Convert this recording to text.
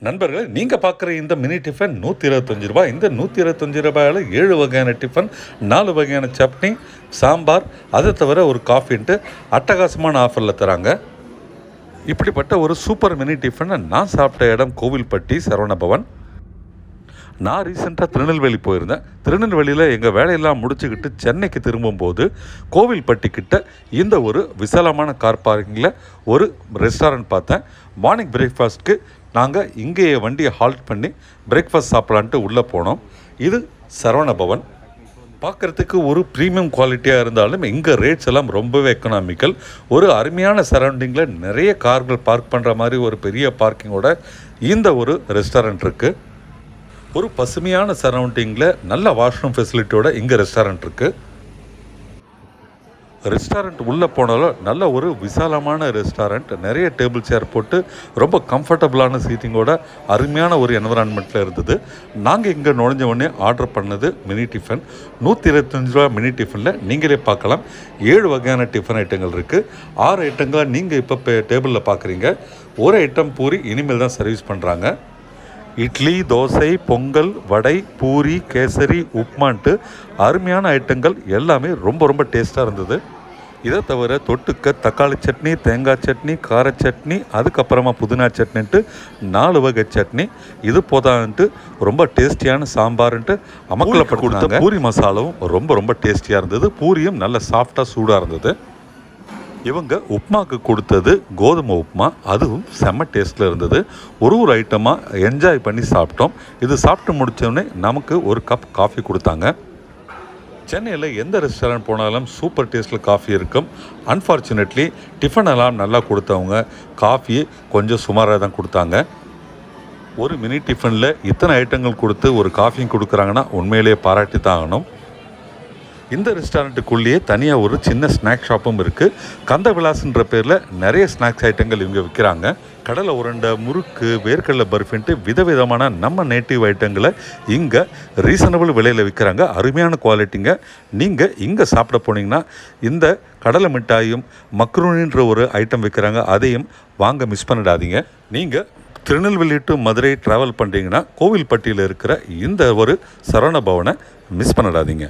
நண்பர்களே, நீங்கள் பார்க்குற இந்த மினி டிஃபன் ₹125. இந்த ₹125 7 வகையான டிஃபன், 4 வகையான சட்னி, சாம்பார், அதை தவிர ஒரு காஃபின்ட்டு அட்டகாசமான ஆஃபரில் தராங்க. இப்படிப்பட்ட ஒரு சூப்பர் மினி டிஃபனை நான் சாப்பிட்ட இடம் கோவில்பட்டி சரவண பவன். நான் ரீசெண்டாக திருநெல்வேலி போயிருந்தேன். திருநெல்வேலியில் எங்கள் வேலையெல்லாம் முடிச்சுக்கிட்டு சென்னைக்கு திரும்பும்போது கோவில்பட்டி கிட்ட இந்த ஒரு விசாலமான கார் பார்க்கிங்கில் ஒரு ரெஸ்டாரண்ட் பார்த்தேன். மார்னிங் பிரேக்ஃபாஸ்ட்க்கு நாங்கள் இங்கேயே வண்டியை ஹால்ட் பண்ணி பிரேக்ஃபாஸ்ட் சாப்பிட்லான்ட்டு உள்ளே போனோம். இது சரவண பவன். பார்க்குறதுக்கு ஒரு ப்ரீமியம் குவாலிட்டியாக இருந்தாலும் இங்கே ரேட்ஸ் எல்லாம் ரொம்பவே எக்கனாமிக்கல். ஒரு அருமையான சரௌண்டிங்கில் நிறைய கார்கள் பார்க் பண்ணுற மாதிரி ஒரு பெரிய பார்க்கிங்கோட இந்த ஒரு ரெஸ்டாரண்ட் இருக்குது. ஒரு பசுமையான சரௌண்டிங்கில் நல்ல வாஷ்ரூம் ஃபெசிலிட்டியோட இங்கே ரெஸ்டாரண்ட் இருக்குது. ரெஸ்டாரண்ட் உள்ளே போனாலும் நல்ல ஒரு விசாலமான ரெஸ்டாரண்ட், நிறைய டேபிள் சேர் போட்டு ரொம்ப கம்ஃபர்டபுளான சீட்டிங்கோட அருமையான ஒரு என்விரான்மெண்ட்டில் இருந்தது. நாங்கள் இங்கே நுழைஞ்ச உடனே ஆர்டர் பண்ணது மினி டிஃபன். ₹125 மினி டிஃபனில் நீங்களே பார்க்கலாம் 7 வகையான டிஃபன் ஐட்டங்கள் இருக்குது. 6 ஐட்டங்களை நீங்கள் இப்போ டேபிளில் பார்க்குறீங்க. ஒரு ஐட்டம் பூரி இனிமேல் தான் சர்வீஸ் பண்ணுறாங்க. இட்லி, தோசை, பொங்கல், வடை, பூரி, கேசரி, உப்மான்ட்டு அருமையான ஐட்டங்கள் எல்லாமே ரொம்ப டேஸ்ட்டாக இருந்தது. இதை தவிர தொட்டுக்க தக்காளி சட்னி, தேங்காய் சட்னி, கார சட்னி, அதுக்கப்புறமா புதினா சட்னின்ட்டு 4 வகை சட்னி. இது போதான்ட்டு ரொம்ப டேஸ்டியான சாம்பார்ன்ட்டு அமக்கலப்பட்டு கொடுத்த பூரி மசாலாவும் ரொம்ப டேஸ்டியாக இருந்தது. பூரியும் நல்ல சாஃப்டாக சூடாக இருந்தது. இவங்க உப்மாவுக்கு கொடுத்தது கோதுமை உப்மா, அதுவும் செம்ம டேஸ்ட்டில் இருந்தது. ஒரு ஐட்டமாக என்ஜாய் பண்ணி சாப்பிட்டோம். இது சாப்பிட்டு முடித்தோடனே நமக்கு ஒரு கப் காஃபி கொடுத்தாங்க. சென்னையில் எந்த ரெஸ்டாரண்ட் போனாலும் சூப்பர் டேஸ்ட்டில் காஃபி இருக்கும். அன்ஃபார்ச்சுனேட்லி டிஃபன் எல்லாம் நல்லா கொடுத்தவங்க காஃபி கொஞ்சம் சுமாராக தான் கொடுத்தாங்க. ஒரு மினி டிஃபனில் இத்தனை ஐட்டங்கள் கொடுத்து ஒரு காஃபியும் கொடுக்குறாங்கன்னா உண்மையிலேயே பாராட்டி தான் ஆகணும். இந்த ரெஸ்டாரண்ட்டுக்குள்ளேயே தனியாக ஒரு சின்ன ஸ்நாக் ஷாப்பும் இருக்குது. கந்த விலாஸ்ன்ற பேரில் நிறைய ஸ்நாக்ஸ் ஐட்டங்கள் இவங்க விற்கிறாங்க. கடலை உருண்டை, முறுக்கு, வேர்க்கடலை பர்ஃபின்ட்டு விதவிதமான நம்ம நேட்டிவ் ஐட்டங்களை இங்கே ரீசனபிள் விலையில் விற்கிறாங்க. அருமையான குவாலிட்டிங்க. நீங்கள் இங்கே சாப்பிட போனீங்கன்னா இந்த கடலை மிட்டாயும் மக்ரூனின்ற ஒரு ஐட்டம் விற்கிறாங்க, அதையும் வாங்க மிஸ் பண்ணிடாதீங்க. நீங்கள் திருநெல்வேலி டு மதுரை ட்ராவல் பண்ணுறீங்கன்னா கோவில்பட்டியில் இருக்கிற இந்த ஒரு சரவண பவனை மிஸ் பண்ணிடாதீங்க.